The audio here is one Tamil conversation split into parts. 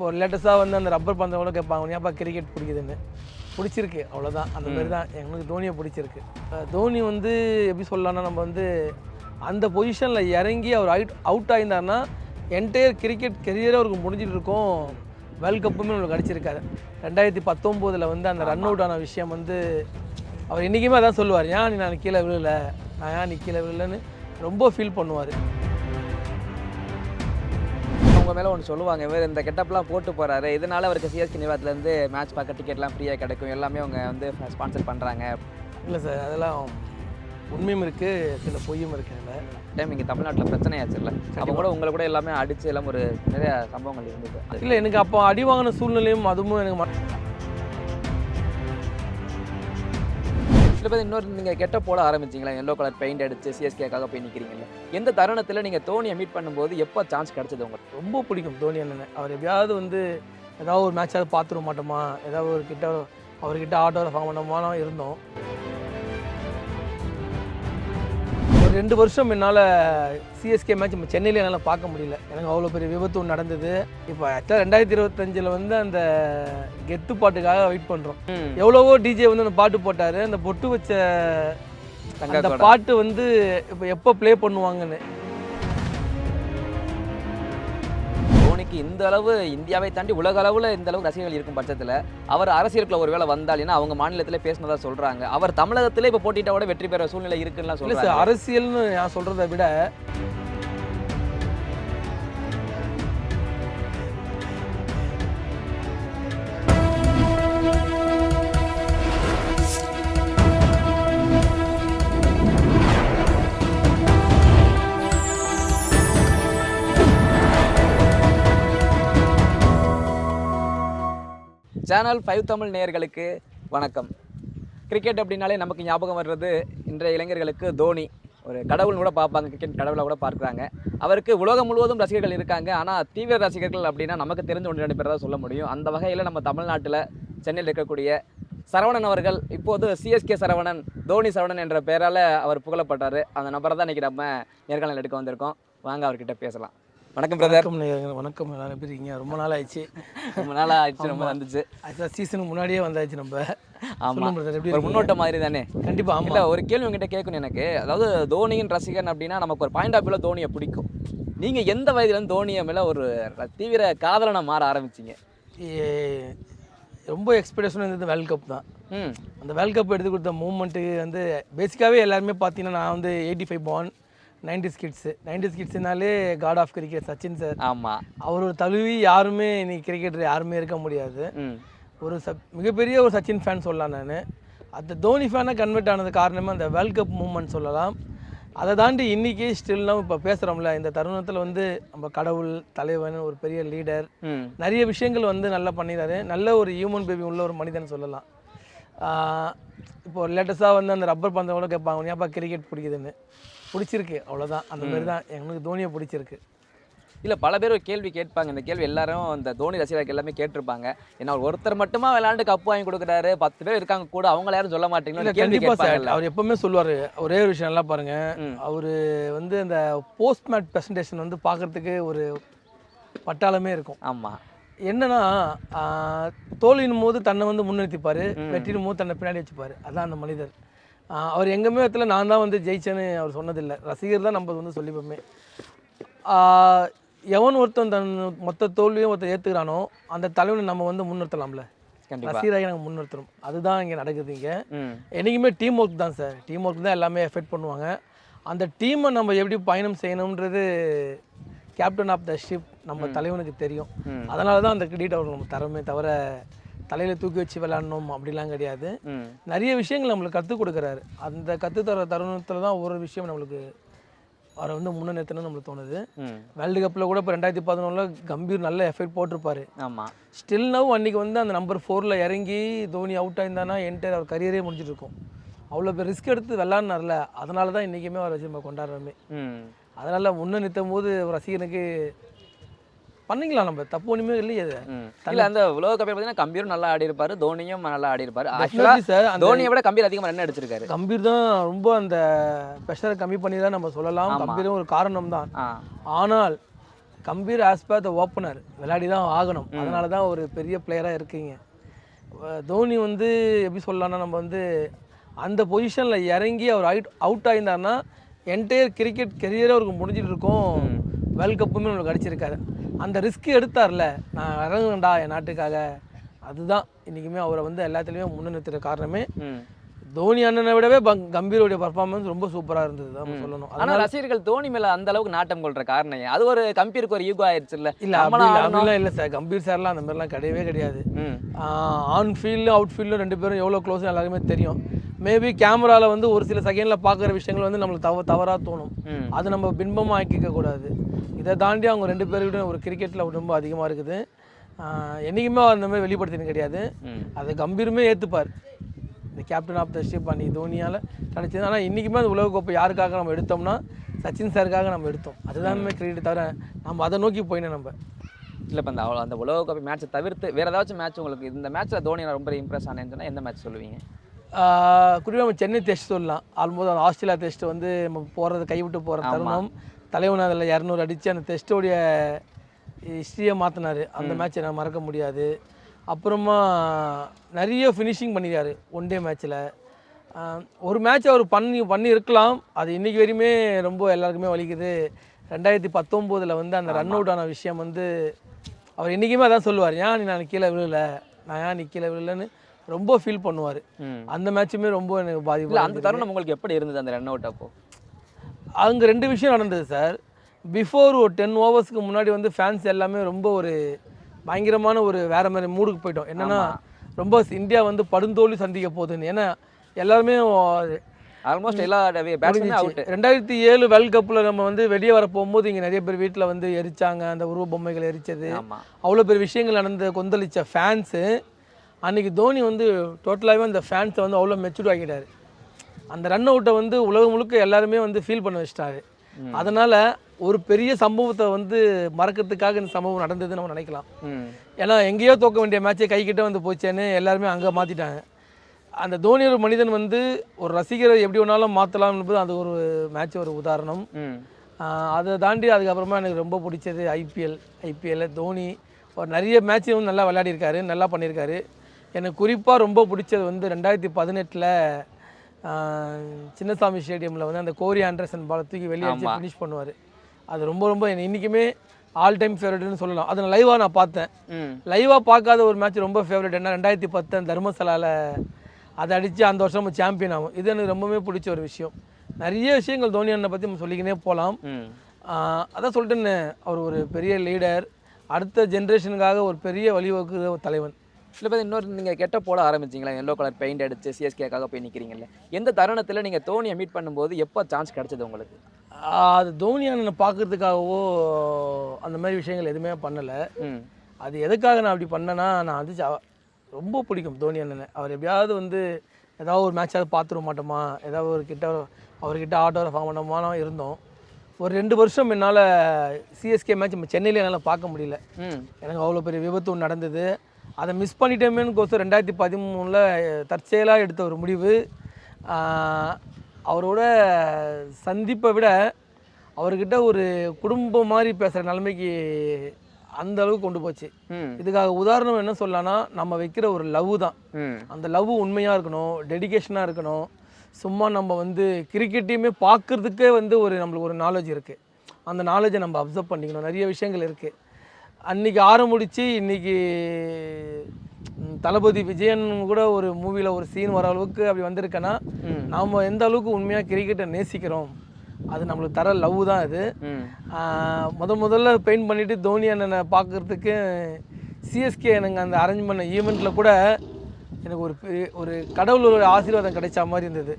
இப்போ லேட்டஸ்ட்டாக வந்து அந்த ரப்பர் பந்தை கூட கேட்பாங்க, ஏன்ப்பா கிரிக்கெட் பிடிக்குதுன்னு. பிடிச்சிருக்கு அவ்வளோதான், அந்த மாதிரி தான் எங்களுக்கு தோனியை பிடிச்சிருக்கு. தோனி வந்து எப்படி சொல்லலாம்னா, நம்ம வந்து அந்த பொசிஷனில் இறங்கி அவர் அவுட் ஆகியிருந்தாருன்னா என்டையர் கிரிக்கெட் கெரியரே அவருக்கு முடிஞ்சிட்டு இருக்கும். வேர்ல்டு கப்புமே நம்மளுக்கு அடிச்சிருக்காரு. 2019 வந்து அந்த ரன் அவுட் ஆன விஷயம் வந்து அவர் என்றைக்குமே அதான் சொல்லுவார், ஏன் நான் கீழே விழலை, நான் ஏன் நீ கீழே விழலைன்னு ரொம்ப ஃபீல் பண்ணுவார். அவங்க மேலே ஒன்று சொல்லுவாங்க, இவர் இந்த கெட்டப்லாம் போட்டு போகிறாரு, இதனால் அவருக்கு சிஎஸ்கே நிறுவனத்துலேருந்து மேட்ச் பார்க்க டிக்கெட்லாம் ஃப்ரீயாக கிடைக்கும், எல்லாமே அவங்க வந்து ஸ்பான்சர் பண்ணுறாங்க. இல்லை சார், அதெல்லாம் உண்மையும் இருக்குது, சில பொய்யும் இருக்குது. டைம் இங்கே தமிழ்நாட்டில் பிரச்சனையாச்சு இல்லை, அப்போ கூட உங்களை கூட எல்லாமே அடித்து எல்லாம் ஒரு நிறைய சம்பவங்கள் இருந்தது. இல்லை, எனக்கு அப்போ அடி வாங்கின சூழ்நிலையும் அதுவும் எனக்கு சில பேர் இன்னொரு நீங்கள் கெட்ட போட ஆரம்பிச்சிங்களா, எல்லோ கலர் பெயிண்ட் அடித்து சிஎஸ்கேக்காக போய் நிற்கிறீங்களா? எந்த தருணத்தில் நீங்கள் தோனியை மீட் பண்ணும்போது எப்போ சான்ஸ் கிடச்சது உங்களுக்கு? ரொம்ப பிடிக்கும் தோனி அண்ணனை. அவர் எப்பயாவது வந்து ஏதாவது ஒரு மேட்சாவது பார்த்துட மாட்டோமா, ஏதாவது ஒரு அவர்கிட்ட ஆட்டோவில் ஃபார்ம் பண்ணோமா இருந்தோம். ஒரு 2 வருஷம் என்னால் சிஎஸ்கே மேட்ச் நம்ம சென்னையில் என்னால் பார்க்க முடியல, எனக்கு அவ்வளோ பெரிய விபத்து ஒன்று நடந்தது. இப்போ ஆக்சுவலாக 2025 வந்து அந்த கெத்து பாட்டுக்காக வெயிட் பண்ணுறோம். எவ்வளவோ டிஜே வந்து அந்த பாட்டு போட்டார், அந்த பொட்டு வச்ச அந்த பாட்டு வந்து இப்போ எப்போ ப்ளே பண்ணுவாங்கன்னு. தோனிக்கு இந்த அளவு இந்தியாவை தாண்டி உலக அளவில் இந்த அளவு ரசிகர்கள் இருக்கும் பட்சத்தில் அவர் அரசியலுக்குள்ள ஒரு வேளை வந்தாலின்னா அவங்க மாநிலத்தில் பேசினதா சொல்கிறாங்க. அவர் தமிழகத்தில் இப்போ போட்டிட்ட விட வெற்றி பெற சூழ்நிலை இருக்குன்னு சொல்லுங்கள் சார். அரசியல்னு நான் சொல்கிறத விட சேனல் 5 தமிழ் நேயர்களுக்கு வணக்கம். கிரிக்கெட் அப்படின்னாலே நமக்கு ஞாபகம் வர்றது இன்றைய இளைஞர்களுக்கு தோனி. ஒரு கடவுள்னு கூட பார்ப்பாங்க, கிரிக்கெட் கடவுளை கூட பார்க்குறாங்க. அவருக்கு உலகம் முழுவதும் ரசிகர்கள் இருக்காங்க. ஆனால் தீவிர ரசிகர்கள் அப்படின்னா நமக்கு தெரிஞ்ச 1-2 பேர் தான் சொல்ல முடியும். அந்த வகையில் நம்ம தமிழ்நாட்டில் சென்னையில் இருக்கக்கூடிய சரவணன் அவர்கள், இப்போது சிஎஸ்கே சரவணன், தோனி சரவணன் என்ற பெயரால் அவர் புகழப்பட்டார். அந்த நபரை தான் இன்றைக்கி நம்ம நேர்காணல் எடுக்க வந்திருக்கோம். வாங்க அவர்கிட்ட பேசலாம். வணக்கம் பிரதர். வணக்கம், எல்லாரும் எப்படி இருக்கீங்க? ரொம்ப நாள் ஆயிடுச்சு. ரொம்ப வந்துச்சு. ஆக்சுவலாக சீசனுக்கு முன்னாடியே வந்தாச்சு நம்ம. ஆமாம், ஒரு முன்னோட்ட மாதிரி தானே? கண்டிப்பாக. இல்லை, ஒரு கேள்வி உங்ககிட்ட கேட்கணும் எனக்கு. அதாவது தோனியின் ரசிகன் அப்படின்னா நமக்கு ஒரு பாயிண்ட் ஆஃப் வியூவில் தோனியை பிடிக்கும். நீங்கள் எந்த வயதுலேருந்து தோனியை மேலே ஒரு தீவிர காதலனை மாற ஆரம்பிச்சிங்க? ரொம்ப எக்ஸ்பெக்டேஷன் இருந்தது வேர்ல்டு கப் தான். அந்த வேர்ல்டு கப் எடுத்து கொடுத்த மூமெண்ட்டு வந்து பேசிக்காகவே எல்லாருமே பார்த்தீங்கன்னா, நான் வந்து 85 born, 90s கிட்ஸ்னாலே god of cricket Sachin sir. ஆமாம், அவர் ஒரு தழுவி யாருமே இன்னைக்கு கிரிக்கெட்டர் யாருமே இருக்க முடியாது. ஒரு மிகப்பெரிய ஒரு சச்சின் ஃபேன் சொல்லலாம். நான் அந்த தோனி ஃபேனாக கன்வெர்ட் ஆனது காரணமே அந்த வேர்ல்டு கப் மூமெண்ட் சொல்லலாம். அதை தாண்டி இன்றைக்கி ஸ்டில்னால் இப்போ பேசுகிறோம்ல, இந்த தருணத்தில் வந்து நம்ம கடவுள், தலைவன், ஒரு பெரிய லீடர், நிறைய விஷயங்கள் வந்து நல்லா பண்ணிடுறாரு. நல்ல ஒரு ஹியூமன் பேபி உள்ள ஒரு மனிதன் சொல்லலாம். இப்போ லேட்டஸ்ட்டாக வந்து அந்த ரப்பர் பந்தை கூட கேட்பாங்க, ஏன்ப்பா கிரிக்கெட் பிடிக்குதுன்னு. பிடிச்சிருக்கு அவ்வளோதான், அந்த மாதிரி தான் எங்களுக்கு தோனியை பிடிச்சிருக்கு. இல்லை, பல பேர் ஒரு கேள்வி கேட்பாங்க. இந்த கேள்வி எல்லாரும் இந்த தோனி ரசிகர்கள் எல்லாமே கேட்டிருப்பாங்க. ஏன்னா ஒருத்தர் மட்டுமா விளையாண்டு கப்பு வாங்கி கொடுக்குறாரு, 10 பேர் இருக்காங்க கூட, அவங்கள யாரும் சொல்ல மாட்டீங்களா? கண்டிப்பாக சார், அவர் எப்பவுமே சொல்லுவார். ஒரே ஒரு விஷயம் நல்லா பாருங்க, அவர் வந்து அந்த போஸ்ட் மேட்ச் ப்ரெசன்டேஷன் வந்து பார்க்குறதுக்கு ஒரு பட்டாளமே இருக்கும். ஆமாம், என்னன்னா தோல்வியின் போது தன்னை வந்து முன்னிறுத்திப்பார், வெற்றியின் போது தன்னை பின்னாடி வச்சுப்பார். அதுதான் அந்த மனிதர். அவர் எங்கேயுமே இடத்துல நான் தான் வந்து ஜெயிச்சேன்னு அவர் சொன்னதில்லை. ரசிகர் தான் நம்ம வந்து சொல்லிப்போமே. எவன் ஒருத்தன் தன் மொத்த தோல்வியும் ஒருத்தர் ஏற்றுக்கிறானோ அந்த தலைவனை நம்ம வந்து முன்னிறுத்தலாம்ல, ரசிகராக நாங்கள் முன்னிறுத்தணும். அதுதான் இங்கே நடக்குது. இங்கே என்றைக்குமே டீம் ஒர்க் தான் சார். டீம் ஒர்க் தான் எல்லாமே எஃபெக்ட் பண்ணுவாங்க. அந்த டீமை நம்ம எப்படி பயணம் செய்யணுன்றது கேப்டன் ஆஃப் த ஷிப் நம்ம தலைவனுக்கு தெரியும். அதனால தான் அந்த கிரெடிட் அவருக்கு நம்ம தரமே தவிர தலையில் தூக்கி வச்சு விளையாடணும் அப்படிலாம் கிடையாது. நிறைய விஷயங்கள் நம்மளுக்கு கற்றுக் கொடுக்குறாரு. அந்த கற்றுத்தர தருணத்தில் தான் ஒரு விஷயம் நம்மளுக்கு அவரை வந்து முன்னேற்றணும்னு நம்மளுக்கு தோணுது. வேர்ல்டு கப்பில் கூட இப்போ 2011 கம்பீர் நல்ல எஃபெக்ட் போட்டிருப்பாரு. ஆமாம், ஸ்டில் நவ் அன்றைக்கி வந்து அந்த நம்பர் 4 இறங்கி தோனி அவுட் ஆயிருந்தானா என்டையர் அவர் கரியரே முடிஞ்சிட்டு இருக்கும். அவ்வளோ பேர் ரிஸ்க் எடுத்து விளாட்னார்ல, அதனால தான் இன்றைக்குமே அவரை வச்சு நம்ம கொண்டாடுறோமே. அதனால் முன்னேற்றும் போது ஒரு ரசிகனுக்கு பண்ணிக்கலாம், நம்ம தப்பு ஒன்றுமே இல்லையே. இல்லை, அந்த உலக கப்பை பார்த்தீங்கன்னா கம்பீரும் நல்லா ஆடி இருப்பாரு, தோனியும் நல்லா ஆடி இருப்பாரு. ஆக்சுவலாக தோனியை விட கம்பீர் அதிகமாக ரன் அடிச்சிருக்காரு. கம்பீர் தான் ரொம்ப அந்த ப்ரெஷரை கம்மி பண்ணி தான் நம்ம சொல்லலாம். கம்பீரும் ஒரு காரணம் தான். ஆனால் Gambhir as per the opener விளையாடி தான் ஆகணும். அதனால தான் ஒரு பெரிய பிளேயராக இருக்கீங்க. தோனி வந்து எப்படி சொல்லலாம்னா நம்ம வந்து அந்த பொசிஷனில் இறங்கி அவர் அவுட் ஆகியிருந்தாருன்னா என்டையர் கிரிக்கெட் கெரியரே அவருக்கு முடிஞ்சிட்டு இருக்கும். வேர்ல்டு கப்புமே நம்மளுக்கு அடிச்சிருக்காரு. அந்த ரிஸ்க் எடுத்தார்ல, நான் இறங்குவேன்டா என் நாட்டுக்காக, அதுதான் இன்றைக்குமே அவரை வந்து எல்லாத்துலேயுமே முன்னிறுத்துற காரணமே. தோனி அண்ணனை விடவே கம்பீரோடைய பர்ஃபார்மன்ஸ் ரொம்ப சூப்பராக இருந்தது தான் சொல்லணும். ஆனால் ரசிகர்கள் தோனி மேலே அந்த அளவுக்கு நாட்டம் கொள்கிற காரணம் அது ஒரு கம்பீருக்கு ஒரு ஈகோ ஆயிடுச்சு இல்லை? இல்லை அப்படிலாம் இல்லை சார். கம்பீர் சார்லாம் அந்த மாதிரிலாம் கிடையவே கிடையாது. ஆன் ஃபீல்டும் அவுட் ஃபீல்டும் 2 பேரும் எவ்வளோ க்ளோஸ் எல்லாருக்குமே தெரியும். மேபி கேமராவில் வந்து ஒரு சில செகண்டில் பார்க்குற விஷயங்கள் வந்து நம்மளுக்கு தவறாக தோணும். அது நம்ம பின்பமாக ஆக்கிக்க கூடாது. இதை தாண்டி அவங்க 2 பேருக்கிட்ட ஒரு கிரிக்கெட்டில் ரொம்ப அதிகமாக இருக்குது. என்றைக்குமே அந்த மாதிரி வெளிப்படுத்தினது கிடையாது. அதை கம்பீருமே ஏற்றுப்பார். இந்த கேப்டன் ஆஃப் த ஷிப் அன்றைக்கி தோனியால் கிடச்சிது. ஆனால் இன்றைக்குமே அந்த உலகக்கோப்பை யாருக்காக நம்ம எடுத்தோம்னா சச்சின் சாருக்காக நம்ம எடுத்தோம். அதுதான் கிரெடிட் தவிர நம்ம அதை நோக்கி போயினோம் நம்ம. இல்லை இப்போ அந்த உலகக்கோப்பை மேட்ச்சை தவிர்த்து வேறு ஏதாச்சும் மேட்ச் உங்களுக்கு இந்த மேட்ச்சில் தோனி ரொம்ப இம்ப்ரெஸ் ஆனேன்னு சொன்னால் எந்த மேட்ச் சொல்லுவீங்க? குறிப்பாக நம்ம சென்னை டெஸ்ட் சொல்லலாம். ஆல்மோஸ்ட் அந்த ஆஸ்திரேலியா டெஸ்ட் வந்து நம்ம போகிறது கைவிட்டு போகிற தருணம், தலைவன் அதில் 200 அடித்து அந்த டெஸ்ட்டோடைய ஹிஸ்ட்ரியை மாற்றினார். அந்த மேட்ச்சை நான் மறக்க முடியாது. அப்புறமா நிறைய ஃபினிஷிங் பண்ணிடுறாரு ஒன் டே மேட்ச்சில். ஒரு மேட்ச் அவர் பண்ணி இருக்கலாம். அது இன்றைக்கி வரையுமே ரொம்ப எல்லாருக்குமே வலிக்குது. 2019 வந்து அந்த ரன் அவுட் ஆன விஷயம் வந்து அவர் என்றைக்குமே அதான் சொல்லுவார், ஏன் நான் கீழே விழலை, நான் ஏன் கீழே விழலைன்னு ரொம்ப ஃபீல் பண்ணுவார். அந்த மேட்சுமே ரொம்ப எனக்கு பாதிப்பு. அந்த தருணம் உங்களுக்கு எப்படி இருந்தது அந்த ரன் அவுட் அப்போ? அங்கே 2 விஷயம் நடந்தது சார். பிஃபோர் ஒரு 10 ஓவர்ஸ்க்கு முன்னாடி வந்து ஃபேன்ஸ் எல்லாமே ரொம்ப ஒரு பயங்கரமான ஒரு வேறு மாதிரி மூடுக்கு போயிட்டோம். என்னென்னா ரொம்ப இந்தியா வந்து படுந்தோல்வி சந்திக்க போகுதுன்னு. ஏன்னா எல்லாருமே ஆல்மோஸ்ட் எல்லா 2007 வேர்ல்டு கப்பில் நம்ம வந்து வெளியே வர போகும்போது இங்கே நிறைய பேர் வீட்டில் வந்து எரிச்சாங்க, அந்த உருவ பொம்மைகள் எரிச்சது, அவ்வளோ பெரிய விஷயங்கள் நடந்து கொந்தளித்த ஃபேன்ஸு. அன்றைக்கி தோனி வந்து டோட்டலாகவே அந்த ஃபேன்ஸை வந்து அவ்வளோ மெச்சூர்ட் ஆகிட்டார். அந்த ரன் அவுட்டை வந்து உலகம் முழுக்க எல்லாருமே வந்து ஃபீல் பண்ண வச்சிட்டாரு. அதனால் ஒரு பெரிய சம்பவத்தை வந்து மறக்கிறதுக்காக இந்த சம்பவம் நடந்ததுன்னு நம்ம நினைக்கலாம். ஏன்னா எங்கேயோ தோக்க வேண்டிய மேட்சை கைக்கிட்ட வந்து போச்சேன்னு எல்லாருமே அங்கே மாற்றிட்டாங்க. அந்த தோனி ஒரு மனிதன் வந்து ஒரு ரசிகரை எப்படி வேணாலும் மாற்றலாம் என்பது அது ஒரு மேட்ச் ஒரு உதாரணம். அதை தாண்டி அதுக்கப்புறமா எனக்கு ரொம்ப பிடிச்சது ஐபிஎல்ல தோனி ஒரு நிறைய மேட்ச் வந்து நல்லா விளையாடிருக்காரு, நல்லா பண்ணியிருக்காரு. எனக்கு குறிப்பாக ரொம்ப பிடிச்சது வந்து 2018 சின்னசாமி ஸ்டேடியமில் வந்து அந்த கோரி ஆண்டர்சன் பாலை தூக்கி வெளியே ஃபினிஷ் பண்ணுவார். அது ரொம்ப ரொம்ப இன்றைக்குமே ஆல் டைம் ஃபேவரட்னு சொல்லலாம். அதை நான் லைவாக பார்த்தேன். லைவாக பார்க்காத ஒரு மேட்ச் ரொம்ப ஃபேவரட் என்ன, 2010 தர்மசலாவில் அதை அடித்து அந்த வருஷம் நம்ம சாம்பியன் ஆகும். இது எனக்கு ரொம்பவே பிடிச்ச ஒரு விஷயம். நிறைய விஷயங்கள் தோனி அண்ணனை பற்றி நம்ம சொல்லிக்கினே போகலாம். அதான் சொல்லிட்டேன்னு, அவர் ஒரு பெரிய லீடர், அடுத்த ஜென்ரேஷனுக்காக ஒரு பெரிய வழிவகுக்கிற ஒரு தலைவன். இல்லை பார்த்து இன்னொரு நீங்கள் கெட்ட போட ஆரம்பிச்சிங்களா, எல்லோ கலர் பெயிண்ட் அடித்து சிஎஸ்கேக்காக போய் நிற்கிறீங்கல்ல, எந்த தருணத்தில் நீங்கள் தோனியை மீட் பண்ணும்போது எப்போ சான்ஸ் கிடச்சது உங்களுக்கு? அது தோனி அண்ணனை பார்க்குறதுக்காகவோ அந்த மாதிரி விஷயங்கள் எதுவுமே பண்ணலை. அது எதுக்காக நான் அப்படி பண்ணேன்னா, நான் வந்து ரொம்ப பிடிக்கும் தோனி அண்ணனை. அவர் எப்படியாவது வந்து ஏதாவது ஒரு மேட்சாவது பார்த்துட மாட்டோமா, ஏதாவது அவர்கிட்ட ஆட்டோவில் ஃபார்ம் பண்ணோமானோ இருந்தோம். ஒரு 2 வருஷம் என்னால் சிஎஸ்கே மேட்ச் நம்ம சென்னையில் என்னால் பார்க்க முடியல. எனக்கு அவ்வளோ பெரிய விபத்து ஒன்று நடந்தது. அதை மிஸ் பண்ணிட்டோமேனு கோசம் 2013 தற்செயலாக எடுத்த ஒரு முடிவு. அவரோட சந்திப்பை விட அவர்கிட்ட ஒரு குடும்பம் மாதிரி பேசுகிற நிலைமைக்கு அந்த அளவுக்கு கொண்டு போச்சு. இதுக்காக உதாரணம் என்ன சொல்லலாம்னா, நம்ம வைக்கிற ஒரு லவ் தான். அந்த லவ் உண்மையாக இருக்கணும், டெடிகேஷனாக இருக்கணும். சும்மா நம்ம வந்து கிரிக்கெட்டையுமே பார்க்குறதுக்கே வந்து நம்மளுக்கு ஒரு நாலேஜ் இருக்குது. அந்த நாலேஜை நம்ம அப்சர்வ் பண்ணிக்கணும். நிறைய விஷயங்கள் இருக்குது. அன்றைக்கி ஆரம்பிச்சு இன்றைக்கி தளபதி விஜயன் கூட ஒரு மூவியில் ஒரு சீன் வர அளவுக்கு அப்படி வந்திருக்கேன்னா, நாம் எந்த அளவுக்கு உண்மையாக கிரிக்கெட்டை நேசிக்கிறோம், அது நம்மளுக்கு தர லவ் தான். அது முதல்ல பெயிண்ட் பண்ணிவிட்டு தோனி அண்ணனை பார்க்குறதுக்கு சிஎஸ்கே எனக்கு அந்த அரேஞ்ச் பண்ண ஈவெண்ட்டில் கூட எனக்கு ஒரு கடவுளோட ஆசீர்வாதம் கிடைச்ச மாதிரி இருந்தது.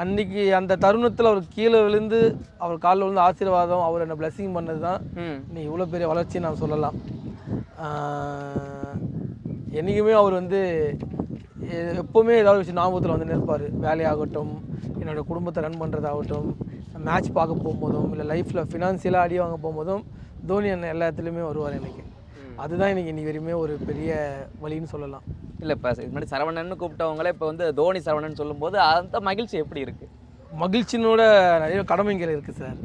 அன்றைக்கி அந்த தருணத்தில் அவர் கீழே விழுந்து அவர் காலில் விழுந்து ஆசீர்வாதம், அவர் என்னை பிளெஸிங் பண்ணது தான் நீ இவ்வளோ பெரிய வளர்ச்சின்னு நான் சொல்லலாம். என்றைக்குமே அவர் வந்து எப்போவுமே ஏதாவது விஷயம் ஞாபகத்தில் வந்து நிற்பார். வேலையாகட்டும், என்னோடய குடும்பத்தை ரன் பண்ணுறதாகட்டும், மேட்ச் பார்க்க போகும்போதும், இல்லை லைஃப்பில் ஃபினான்சியலாக அடி வாங்க போகும்போதும் தோனி அண்ணன் எல்லா இடத்துலையுமே வருவார் எனக்கு. அதுதான் இன்றைக்கி வரையுமே ஒரு பெரிய வழின்னு சொல்லலாம். இல்லை இப்போ இது மாதிரி சரவணன்னு கூப்பிட்டவங்களே இப்போ வந்து தோனி சரவணன் சொல்லும்போது அந்த மகிழ்ச்சி எப்படி இருக்குது? மகிழ்ச்சினோட நிறைய கடமைகள் இருக்குது சார்.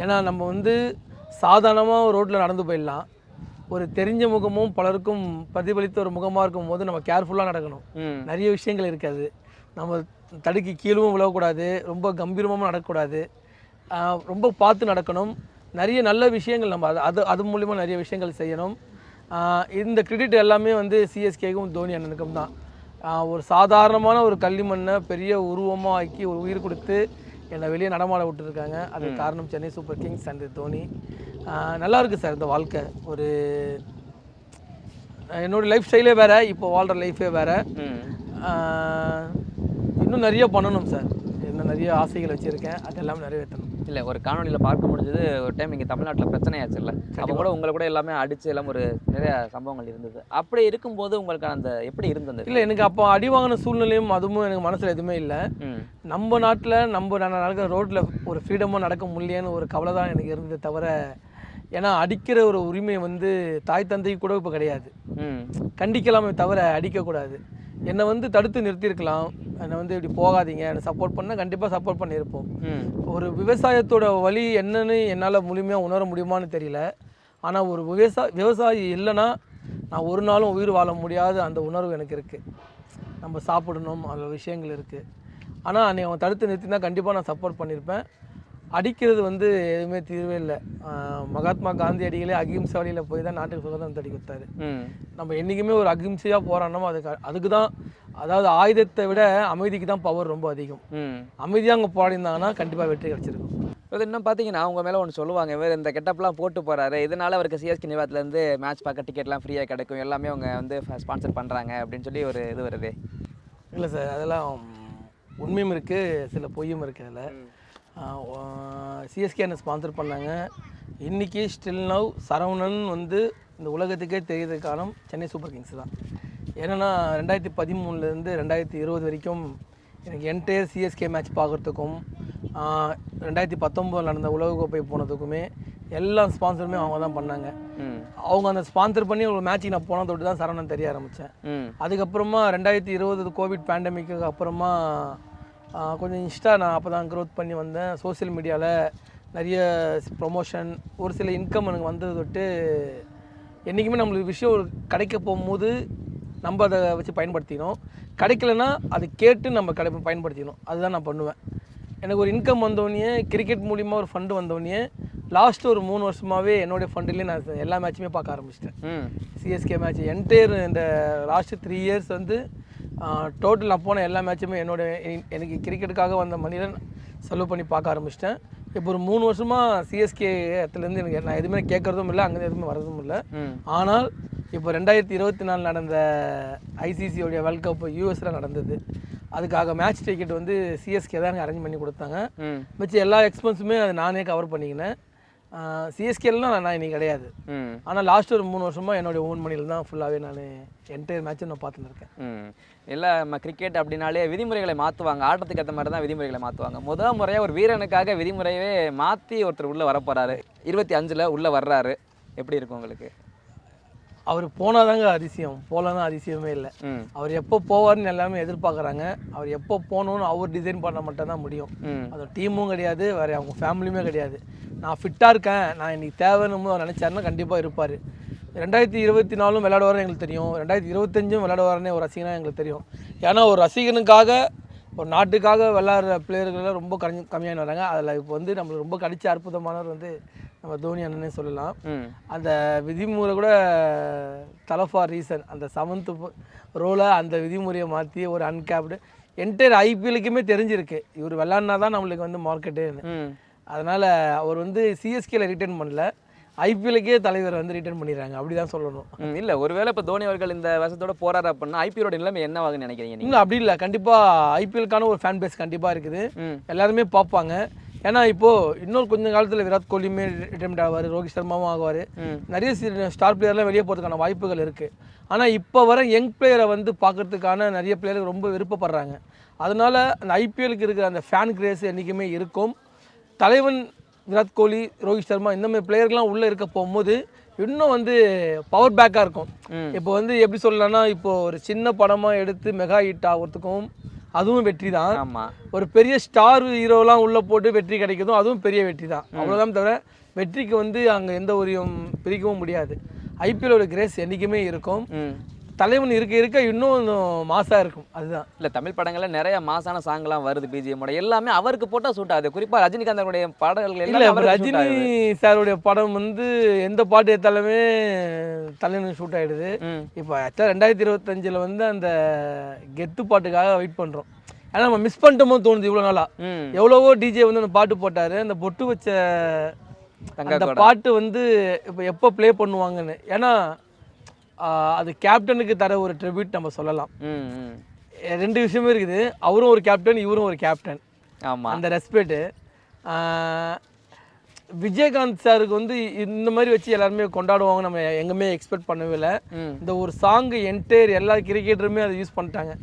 ஏன்னா நம்ம வந்து சாதாரணமாக ரோட்டில் நடந்து போயிடலாம். ஒரு தெரிஞ்ச முகமும் பலருக்கும் பிரதிபலித்த ஒரு முகமாக இருக்கும் போது நம்ம கேர்ஃபுல்லாக நடக்கணும். நிறைய விஷயங்கள் இருக்காது. நம்ம தடுக்கி கீழும் விழக்கூடாது, ரொம்ப கம்பீரமாக நடக்கக்கூடாது, ரொம்ப பார்த்து நடக்கணும். நிறைய நல்ல விஷயங்கள் நம்ம அது மூலிமா நிறைய விஷயங்கள் செய்யணும். இந்த கிரெடிட் எல்லாமே வந்து சிஎஸ்கேக்கும் தோனி அண்ணனுக்கும் தான். ஒரு சாதாரணமான ஒரு கள்ளிமண்ணை பெரிய உருவமாக ஆக்கி ஒரு உயிர் கொடுத்து என்னை வெளியே நடமாட விட்டுருக்காங்க. அதுக்கு காரணம் Chennai super Kings and Dhoni. நல்லா இருக்குது சார் இந்த வாழ்க்கை. ஒரு என்னோடய லைஃப் ஸ்டைலே வேறு, இப்போ வாழ்கிற லைஃபே வேறு. இன்னும் நிறைய பண்ணணும் சார். இன்னும் நிறைய ஆசைகள் வச்சுருக்கேன், அதெல்லாம் நிறைவேற்றணும். இல்லை, ஒரு காணொலியில் பார்க்க முடிஞ்சது, ஒரு டைம் இங்கே தமிழ்நாட்டில் பிரச்சனை ஆச்சு இல்லை, அப்போ கூட உங்களை கூட எல்லாமே அடித்து எல்லாம் ஒரு நிறைய சம்பவங்கள் இருந்தது. அப்படி இருக்கும்போது உங்களுக்கு அந்த எப்படி இருந்தது? இல்லை, எனக்கு அப்போ அடி வாங்கின சூழ்நிலையும் அதுவும் எனக்கு மனசில் எதுவுமே இல்லை. நம்ம நாட்டில் நான் நடக்கிற ரோட்டில் ஒரு ஃப்ரீடமாக நடக்க முடியலன்னு ஒரு கவலை தான் எனக்கு இருந்தது தவிர, ஏன்னா அடிக்கிற ஒரு உரிமை வந்து தாய் தந்தைக்கு கூட இப்போ கிடையாது. கண்டிக்கலாமே தவிர அடிக்கக்கூடாது. என்னை வந்து தடுத்து நிறுத்தியிருக்கலாம். என்னை வந்து இப்படி போகாதீங்க, என்னை சப்போர்ட் பண்ணால் கண்டிப்பாக சப்போர்ட் பண்ணியிருப்போம். ஒரு விவசாயத்தோட வழி என்னன்னு என்னால் முழுமையாக உணர முடியுமான்னு தெரியல. ஆனால் ஒரு விவசாயி இல்லைன்னா நான் ஒரு நாளும் உயிர் வாழ முடியாத அந்த உணர்வு எனக்கு இருக்குது. நம்ம சாப்பிடணும், அதில் விஷயங்கள் இருக்குது. ஆனால் அன்றைக்கி அவன் தடுத்து நிறுத்தினா கண்டிப்பாக நான் சப்போர்ட் பண்ணியிருப்பேன். அடிக்கிறது வந்து எதுவுமே தீர்வே இல்லை. மகாத்மா காந்தி அடிகளே அகிம்சை வழியில் போய் தான் நாட்டுக்கு சுதந்திரம் தேடி கொடுத்தாரு. நம்ம என்றைக்குமே ஒரு அகிம்சையாக போராடணும். அதுக்கு தான், அதாவது ஆயுதத்தை விட அமைதிக்கு தான் பவர் ரொம்ப அதிகம். அமைதியாக அங்கே போராடிருந்தாங்கன்னா கண்டிப்பாக வெற்றி கிடச்சிருக்கும். அது இன்னும் பார்த்தீங்கன்னா அவங்க மேலே ஒன்று சொல்லுவாங்க, இவர் இந்த கெட்டப்லாம் போட்டு போகிறாரு, இதனால் அவருக்கு சிஎஸ்கே நிவாதத்துலேருந்து மேட்ச் பார்க்க டிக்கெட்லாம் ஃப்ரீயாக கிடைக்கும், எல்லாமே அவங்க வந்து ஸ்பான்சர் பண்ணுறாங்க அப்படின்னு சொல்லி ஒரு இது வருது. இல்லை சார், அதெல்லாம் உண்மையும் இருக்குது, சில பொய்யும் இருக்குது. அதில் சிஎஸ்கே என்ன ஸ்பான்சர் பண்ணாங்க. இன்றைக்கி ஸ்டில் நவ் சரவணன் வந்து இந்த உலகத்துக்கே தெரியறதுக்கு காரணம் சென்னை சூப்பர் கிங்ஸ் தான். ஏன்னா 2013 2020 வரைக்கும் எனக்கு என்டையர் சிஎஸ்கே மேட்ச் பார்க்குறதுக்கும் 2019 நடந்த உலகக்கோப்பை போனதுக்குமே எல்லா ஸ்பான்சருமே அவங்க தான் பண்ணாங்க. அவங்க அந்த ஸ்பான்சர் பண்ணி ஒரு மேட்ச்சுக்கு நான் போன தொட்டு தான் சரவணன் தெரிய ஆரம்பித்தேன். அதுக்கப்புறமா 2020 கோவிட் பேண்டமிக்கு அப்புறமா கொஞ்சம் இன்ஸ்டா நான் அப்போ தான் க்ரோத் பண்ணி வந்தேன். சோசியல் மீடியாவில் நிறைய ப்ரொமோஷன், ஒரு சில இன்கம் எனக்கு வந்தது தொட்டு என்றைக்குமே நம்மளுக்கு விஷயம் ஒரு கிடைக்க போகும்போது நம்ம அதை வச்சு பயன்படுத்திக்கணும். கிடைக்கலன்னா அது கேட்டு நம்ம பயன்படுத்திக்கணும். அதுதான் நான் பண்ணுவேன். எனக்கு ஒரு இன்கம் வந்தோடனே, கிரிக்கெட் மூலிமா ஒரு ஃபண்டு வந்தோடனே, லாஸ்ட்டு ஒரு 3 வருஷமாகவே என்னுடைய ஃபண்டுலேயே நான் எல்லா மேட்சுமே பார்க்க ஆரம்பிச்சிட்டேன். சிஎஸ்கே மேட்ச் என்டையர் இந்த லாஸ்ட்டு 3 இயர்ஸ் வந்து டோட்டல் நான் போன எல்லா மேட்சுமே எனக்கு கிரிக்கெட்டுக்காக வந்த மணியில் செலவு பண்ணி பார்க்க ஆரம்பிச்சிட்டேன். இப்போ ஒரு 3 வருஷமாக சிஎஸ்கே இடத்துலேருந்து எனக்கு நான் எதுவுமே கேட்குறதும் இல்லை, அங்கே எதுவுமே வரதும் இல்லை. ஆனால் இப்போ 2024 நடந்த ஐசிசியோடைய வேர்ல்ட் கப் யூஎஸில் நடந்தது. அதுக்காக மேட்ச் டிக்கெட் வந்து சிஎஸ்கே தான் எனக்கு அரேஞ்ச் பண்ணி கொடுத்தாங்க. மிச்சம் எல்லா எக்ஸ்பென்ஸுமே அதை நானே கவர் பண்ணிக்கினேன். சிஎஸ்கேலாம் நான் இன்றைக்கி கிடையாது. ஆனால் லாஸ்ட் ஒரு 3 வருஷமாக என்னுடைய ஓன் மணியில் தான் ஃபுல்லாகவே நான் என்டையர் மேட்சும் நான் பார்த்துன்னு இருக்கேன். இல்லை, நம்ம கிரிக்கெட் அப்படின்னாலே விதிமுறைகளை மாற்றுவாங்க, ஆட்டத்துக்கு ஏற்ற மாதிரி தான் விதிமுறைகளை மாற்றுவாங்க. முதல் முறையாக ஒரு வீரனுக்காக விதிமுறையவே மாற்றி ஒருத்தர் உள்ளே வரப்போகிறாரு, 25ல் உள்ளே வர்றாரு. எப்படி இருக்கும் உங்களுக்கு? அவர் போனாதாங்க அதிசயம், போகலன்னா அதிசயமே இல்லை. அவர் எப்போ போவார்னு எல்லாமே எதிர்பார்க்குறாங்க. அவர் எப்போ போகணுன்னு அவர் டிசைன் பண்ண மட்டும் தான் முடியும். அது டீமும் கிடையாது, வேறு அவங்க ஃபேமிலியுமே கிடையாது. நான் ஃபிட்டாக இருக்கேன், நான் இன்றைக்கி தேவைன்னு அவர் நினச்சாருன்னா கண்டிப்பாக இருப்பார். 2024 விளையாடுவார்னு எங்களுக்கு தெரியும், 2025 விளையாடுவார்னே ஒரு ரசிகனாக எங்களுக்கு தெரியும். ஏன்னா ஒரு ரசிகனுக்காக, ஒரு நாட்டுக்காக விளையாடுற பிளேயர்கள்லாம் ரொம்ப கம்மியான வராங்க. அதில் இப்போ வந்து நம்மளுக்கு ரொம்ப கடிச்ச அற்புதமானவர் வந்து நம்ம தோனி அண்ணனே சொல்லலாம். அந்த விதிமுறை கூட தலஃபார் ரீசன், அந்த 7th ரோலை அந்த விதிமுறையை மாற்றி ஒரு அன்கேப்டு என்டையர் ஐபிஎலுக்குமே தெரிஞ்சிருக்கு இவர் விளையாடினா தான் நம்மளுக்கு வந்து மார்க்கெட்டுன்னு. அதனால் அவர் வந்து சிஎஸ்கேல ரிட்டர்ன் பண்ணல, ஐபிஎலுக்கே தலைவர் வந்து ரிட்டர்ன் பண்ணிடுறாங்க, அப்படி தான் சொல்லணும். இல்லை, ஒருவேளை இப்போ தோனி அவர்கள் இந்த வருஷத்தோட போறாரு அப்படின்னா ஐபிஎலோட நிலைமை என்னவாகுன்னு நினைக்கிறீங்க? இன்னும் அப்படி இல்லை, கண்டிப்பாக ஐபிஎலுக்கான ஒரு ஃபேன் பேஸ் கண்டிப்பாக இருக்குது, எல்லாருமே பார்ப்பாங்க. ஏன்னா இப்போது இன்னொரு கொஞ்சம் காலத்தில் விராட் கோலியுமே ரிட்டைர்மெண்ட் ஆவார், ரோஹித் சர்மாவும் ஆகுவார், நிறைய ஸ்டார் பிளேயர்லாம் வெளியே போகிறதுக்கான வாய்ப்புகள் இருக்குது. ஆனால் இப்போ வர யங் பிளேயரை வந்து பார்க்குறதுக்கான நிறைய பிளேயர்கள் ரொம்ப விருப்பப்படுறாங்க. அதனால் அந்த ஐபிஎலுக்கு இருக்கிற அந்த ஃபேன் கிரேஸ் என்றைக்குமே இருக்கும். தலைவன் விராட் கோலி, ரோஹித் சர்மா இந்த மாதிரி பிளேயர்கள்லாம் உள்ளே இருக்க போகும்போது இன்னும் வந்து பவர் பேக்காக இருக்கும். இப்போ வந்து எப்படி சொல்லலாம்னா, இப்போது ஒரு சின்ன படமாக எடுத்து மெகா ஹிட் ஆகிறதுக்கும் அதுவும் வெற்றி தான். ஒரு பெரிய ஸ்டார் ஹீரோலாம் உள்ளே போட்டு வெற்றி கிடைக்கிறதும் அதுவும் பெரிய வெற்றி தான். அவ்வளோதான் தவிர வெற்றிக்கு வந்து அங்கே எந்த ஒரு பிரிக்கவும் முடியாது. ஐபிஎல்லோட கிரேஸ் என்றைக்குமே இருக்கும். தலைவன் இருக்க இன்னும் மாசாக இருக்கும். அதுதான். இல்லை, தமிழ் படங்களில் நிறைய மாசான சாங்லாம் வருது பிஜிஎம்மோட. எல்லாமே அவருக்கு போட்டால் சூட் ஆகுது. குறிப்பாக ரஜினிகாந்தனுடைய பாடல்கள் இல்லை, ரஜினி சாருடைய படம் வந்து எந்த பாட்டு ஏற்றாலுமே தலைவனுக்கு ஷூட் ஆகிடுது. இப்போ ஆக்சுவலாக 2025 வந்து அந்த கெத்து பாட்டுக்காக வெயிட் பண்ணுறோம். ஏன்னா நம்ம மிஸ் பண்ணிட்டோமோ தோணுது இவ்வளோ நாளாக. எவ்வளவோ டிஜே வந்து அந்த பாட்டு போட்டார். அந்த பொட்டு வச்ச அந்த பாட்டு வந்து இப்போ எப்போ ப்ளே பண்ணுவாங்கன்னு. ஏன்னா அது கேப்டனுக்கு தர ஒரு ட்ரிபியூட் நம்ம சொல்லலாம். 2 விஷயமே இருக்குது. அவரும் ஒரு கேப்டன், இவரும் ஒரு கேப்டன். ஆமாம், அந்த ரெஸ்பெக்ட்டு. விஜயகாந்த் சாருக்கு வந்து இந்த மாதிரி வச்சு எல்லாருமே கொண்டாடுவாங்க, நம்ம எங்கேயுமே எக்ஸ்பெக்ட் பண்ணவே இல்லை. இந்த ஒரு சாங்கு என்டையர் எல்லா கிரிக்கெட்டருமே அதை யூஸ் பண்ணிட்டாங்க.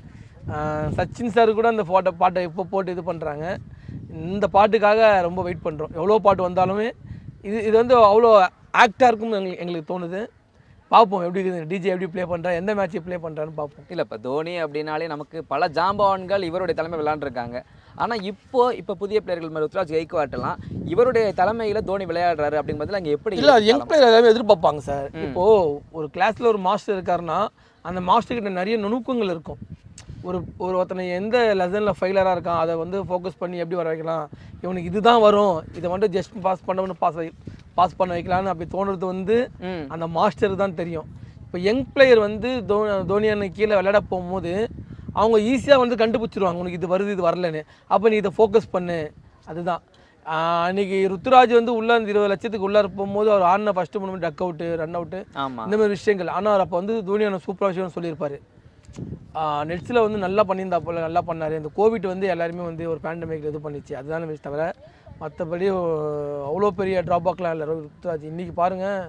சச்சின் சார் கூட அந்த பாட்டை இப்போ போட்டு இது பண்ணுறாங்க. இந்த பாட்டுக்காக ரொம்ப வெயிட் பண்ணுறோம். எவ்வளோ பாட்டு வந்தாலுமே இது வந்து அவ்வளோ ஆக்டாக இருக்கும்னு எங்களுக்கு தோணுது. பார்ப்போம் எப்படி இருக்குது, டிஜே எப்படி ப்ளே பண்ணுறா, எந்த மேட்ச் ப்ளே பண்ணுறான்னு பார்ப்போம். இல்லை, இப்போ தோனி அப்படின்னாலே நமக்கு பல ஜாம்பவான்கள் இவருடைய தலைமை விளையாண்டுருக்காங்க. ஆனால் இப்போ புதிய பிளேயர்கள் மாதிரி ருத்ராஜ் கெய்க்வாட்லாம் இவருடைய தலைமையில் தோனி விளையாடுறாரு அப்படிங்கிறதுல அங்கே எப்படி இல்லை, அது யங் பிளேயர் எல்லாமே எதிர்பார்ப்பாங்க சார். இப்போது ஒரு கிளாஸில் ஒரு மாஸ்டர் இருக்காருன்னா அந்த மாஸ்டர்கிட்ட நிறைய நுணுக்கங்கள் இருக்கும். ஒருத்தனை எந்த லெசனில் ஃபெயிலராக இருக்கான் அதை வந்து ஃபோக்கஸ் பண்ணி எப்படி வர வைக்கலாம், இவனுக்கு இதுதான் வரும், இதை வந்து ஜஸ்ட் பாஸ் பண்ண வைக்கலான்னு அப்படி தோணுறது வந்து அந்த மாஸ்டருக்கு தான் தெரியும். இப்போ யங் பிளேயர் வந்து தோனி அண்ணன் கீழே விளையாட போகும்போது அவங்க ஈஸியாக வந்து கண்டுபிடிச்சிருவாங்க, உனக்கு இது வருது இது வரலன்னு. அப்போ நீ இதை ஃபோக்கஸ் பண்ணு. அதுதான் அன்றைக்கி ருத்துராஜ் வந்து உள்ளே அந்த 20 லட்சத்துக்கு உள்ளே போகும்போது அவர் ஆடின first 3 duck out, run out, இந்த மாதிரி விஷயங்கள். ஆனால் அவர் அப்போ வந்து தோனி அண்ணன் சூப்பராக விஷயம் சொல்லியிருப்பார். நெட்ஸில் வந்து நல்லா பண்ணியிருந்தாப்போல, நல்லா பண்ணார். இந்த கோவிட் வந்து எல்லாருமே வந்து ஒரு பேண்டமிக் இது பண்ணிச்சு, அதுதான் விஷயம். தவிர மற்றபடி அவ்வளோ பெரிய ட்ராபேக்லாம் இல்லை ருத்துராஜ். இன்றைக்கி பாருங்கள்,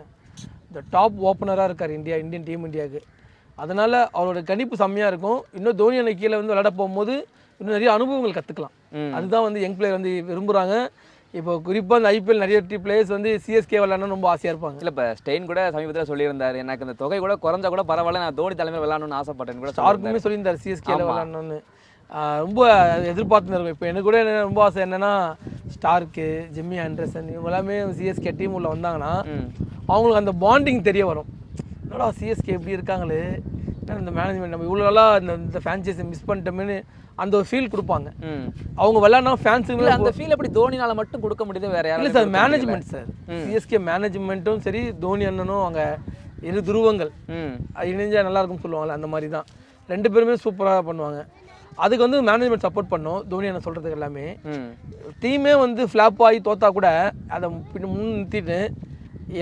இந்த டாப் ஓப்பனராக இருக்கார் இந்தியன் டீம் இந்தியாவுக்கு. அதனால் அவரோட கணிப்பு செம்மையாக இருக்கும். இன்னும் தோனி அன்னைக்கு கீழே வந்து விளையாட போகும்போது இன்னும் நிறைய அனுபவங்கள் கற்றுக்கலாம். அதுதான் வந்து யங் பிளேயர் வந்து விரும்புகிறாங்க. இப்போ குறிப்பாக இந்த ஐபிஎல் நிறைய பிளேயர்ஸ் வந்து சிஎஸ்கே விளையாடணும்னு ரொம்ப ஆசையாக இருப்பாங்க. இல்லை, இப்போ ஸ்டெயின் கூட சமீபத்தில் சொல்லியிருந்தார், எனக்கு இந்த தொகை கூட குறைஞ்சா கூட பரவாயில்ல, நான் தோனி தலைமையில் விளையாடணும்னு ஆசைப்பட்டேன் கூட. யாருக்குமே சொல்லியிருந்தார் சிஎஸ்கேல விளையாடணும்னு. ரொம்ப எதிர்பார்த்துன்னு இருக்கும். இப்போ எனக்கு கூட ரொம்ப ஆசை என்னென்னா, ஸ்டார்க்கு, ஜிம்மி ஆண்டர்சன் இவங்க எல்லாமே சிஎஸ்கே டீம் உள்ள வந்தாங்கன்னா அவங்களுக்கு அந்த பாண்டிங் தெரிய வரும். என்னடா சிஎஸ்கே எப்படி இருக்காங்களே, இந்த மேனேஜ்மெண்ட் நம்ம இவ்வளோ நாளாக இந்த ஃப்ரான்ச்சைஸை மிஸ் பண்ணிட்டோம்னு அந்த ஒரு ஃபீல் கொடுப்பாங்க. அவங்க விளையாடினா ஃபேன்ஸுங்க அந்த ஃபீல் எப்படி தோனினால் மட்டும் கொடுக்க முடியுது, வேற யாரும் இல்லை சார். மேனேஜ்மெண்ட் சார், சிஎஸ்கே மேனேஜ்மெண்ட்டும் சரி, தோனி அண்ணனும் அவங்க இரு துருவங்கள் இணைஞ்சா நல்லா இருக்கும்னு சொல்லுவாங்கள்ல, அந்த மாதிரி தான். 2 பேருமே சூப்பராக பண்ணுவாங்க. அதுக்கு வந்து மேனேஜ்மெண்ட் சப்போர்ட் பண்ணும். தோனி அண்ணன் சொல்கிறதுக்கு எல்லாமே டீமே வந்து ஃப்ளாப் ஆகி தோத்தா கூட அதை முன் நிறுத்திட்டு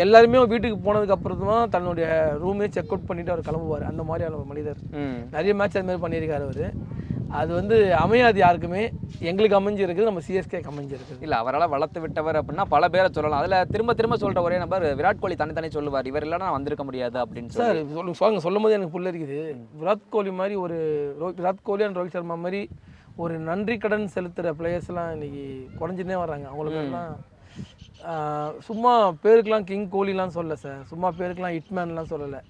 எல்லாருமே வீட்டுக்கு போனதுக்கு அப்புறம் தான் தன்னுடைய ரூமே செக் அவுட் பண்ணிட்டு அவர் கிளம்புவார். அந்த மாதிரியான மனிதர். நிறைய மேட்ச் அது மாதிரி பண்ணியிருக்காரு அவர். அது வந்து அமையாது யாருக்குமே. எங்களுக்கு அமைஞ்சிருக்குது, நம்ம சிஎஸ்கேக்கு அமைஞ்சிருக்குது. இல்லை, அவரால் வளர்த்து விட்டவர் அப்படின்னா பல பேரை சொல்லலாம். அதில் திரும்ப சொல்கிற ஒரே நம்பர் விராட் கோலி தனித்தனி சொல்லுவார், இவர் இல்லைனா நான் வந்திருக்க முடியாது அப்படின்னு சார். சொல்லும் போது எனக்கு புள்ள இருக்குது. விராட் கோலி மாதிரி விராட் கோலி அண்ட் ரோஹித் சர்மா மாதிரி ஒரு நன்றி கடன் செலுத்துகிற பிளேயர்ஸ்லாம் இன்றைக்கி குறைஞ்சினே வர்றாங்க. அவங்களுக்குலாம் சும்மா பேருக்கெலாம் கிங் கோலிலாம் சொல்லலை சார், சும்மா பேருக்கெலாம் ஹிட்மேன்லாம் சொல்லலை.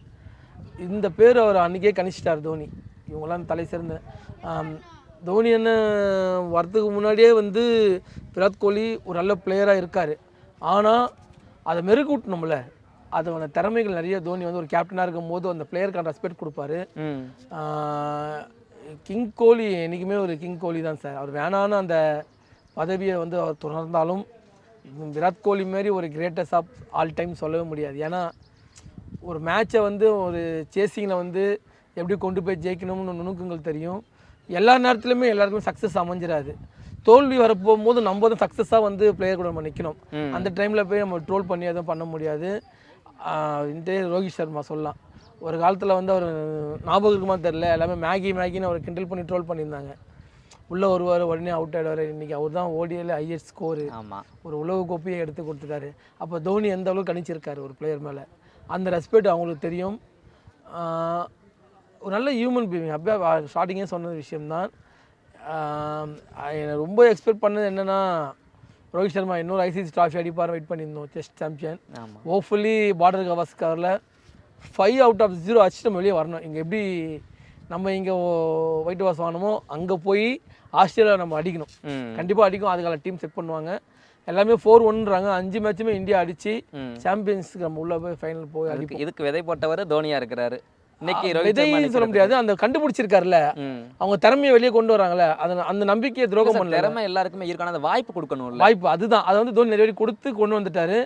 இந்த பேர் அவர் அன்றைக்கே கணிச்சிட்டார் தோனி. இவங்களாம் தலை சேர்ந்த தோனி என்ன வரதுக்கு முன்னாடியே வந்து விராட் கோலி ஒரு நல்ல பிளேயராக இருக்கார். ஆனால் அதை மெருகூட்டணும்ல, அதோட திறமைகள் நிறைய. தோனி வந்து ஒரு கேப்டனாக இருக்கும் போது அந்த பிளேயருக்கான ரெஸ்பெக்ட் கொடுப்பாரு. கிங் கோலி என்றைக்குமே ஒரு கிங் கோலி தான் சார். அவர் வேணான்னு அந்த பதவியை வந்து அவர் தொடர்ந்தாலும் விராட் கோலி மாரி ஒரு கிரேட்டஸ்ட் ஆஃப் ஆல் டைம் சொல்லவே முடியாது. ஏன்னா ஒரு மேட்சை வந்து ஒரு சேசிங்கில் வந்து எப்படி கொண்டு போய் ஜெயிக்கணும்னு நுணுக்கங்கள் தெரியும். எல்லா நேரத்துலையுமே எல்லாருக்குமே சக்ஸஸ் அமைஞ்சிடாது. தோல்வி வரப்போகும்போது நம்ம தான் சக்ஸஸாக வந்து பிளேயர் கூட நம்ம நிற்கணும். அந்த டைமில் போய் நம்ம ட்ரோல் பண்ணி எதுவும் பண்ண முடியாது. இந்த ரோஹித் சர்மா சொல்லலாம், ஒரு காலத்தில் வந்து அவர் ஞாபகம் இருக்குமா தெரில, எல்லாமே மேகின்னு அவர் கிண்டல் பண்ணி ட்ரோல் பண்ணியிருந்தாங்க. உள்ளே வருவார், உடனே அவுட் ஆகிடுவார். இன்றைக்கி அவர் தான் ஓடியில் ஹையஸ்ட் ஸ்கோரு, ஒரு உலக கோப்பையை எடுத்து கொடுத்துட்டாரு. அப்போ தோனி எந்த அளவுக்கு கணிச்சிருக்காரு ஒரு பிளேயர் மேலே. அந்த ரெஸ்பெக்ட் அவங்களுக்கு தெரியும். ஒரு நல்ல ஹியூமன் பீயிங். அப்படியே ஸ்டார்டிங்கே சொன்ன விஷயம்தான். என்னை ரொம்ப எக்ஸ்பெக்ட் பண்ணது என்னென்னா, ரோஹித் சர்மா இன்னொரு ஐசிசி ட்ராஃபி அடிப்பார் வெயிட் பண்ணியிருந்தோம், செஸ் சாம்பியன். ஹோப்ஃபுல்லி பார்டர் கவாஸ்கரில் 5 out of 0 அடிச்சு நம்ம வெளியே வரணும். இங்கே எப்படி நம்ம இங்கே ஒயிட் வாஷ் வாங்கணுமோ அங்கே போய் ஆஸ்திரேலியா நம்ம அடிக்கணும், கண்டிப்பாக அடிக்கும். அதுக்கான டீம் செட் பண்ணுவாங்க. எல்லாமே 4-1ன்றாங்க. 5 மேட்சுமே இந்தியா அடிச்சு சாம்பியன்ஸ்க்கு நம்ம உள்ள போய் ஃபைனல் போய் அடிப்போம். இதுக்கு விதை போட்டவர் தோனியா இருக்கிறாரு. இன்னைக்கு விதைன்னு சொல்ல முடியாது, அந்த கண்டுபிடிச்சிருக்காருல்ல, அவங்க திறமையை வெளியே கொண்டு வராங்கல்ல, அந்த நம்பிக்கையை துரோகம் பண்ணல. திறமை எல்லாருக்குமே இருக்கான அந்த வாய்ப்பு கொடுக்கணும். வாய்ப்பு அதுதான், அதை வந்து தோனி நிறைய கொடுத்து கொண்டு வந்துட்டாரு.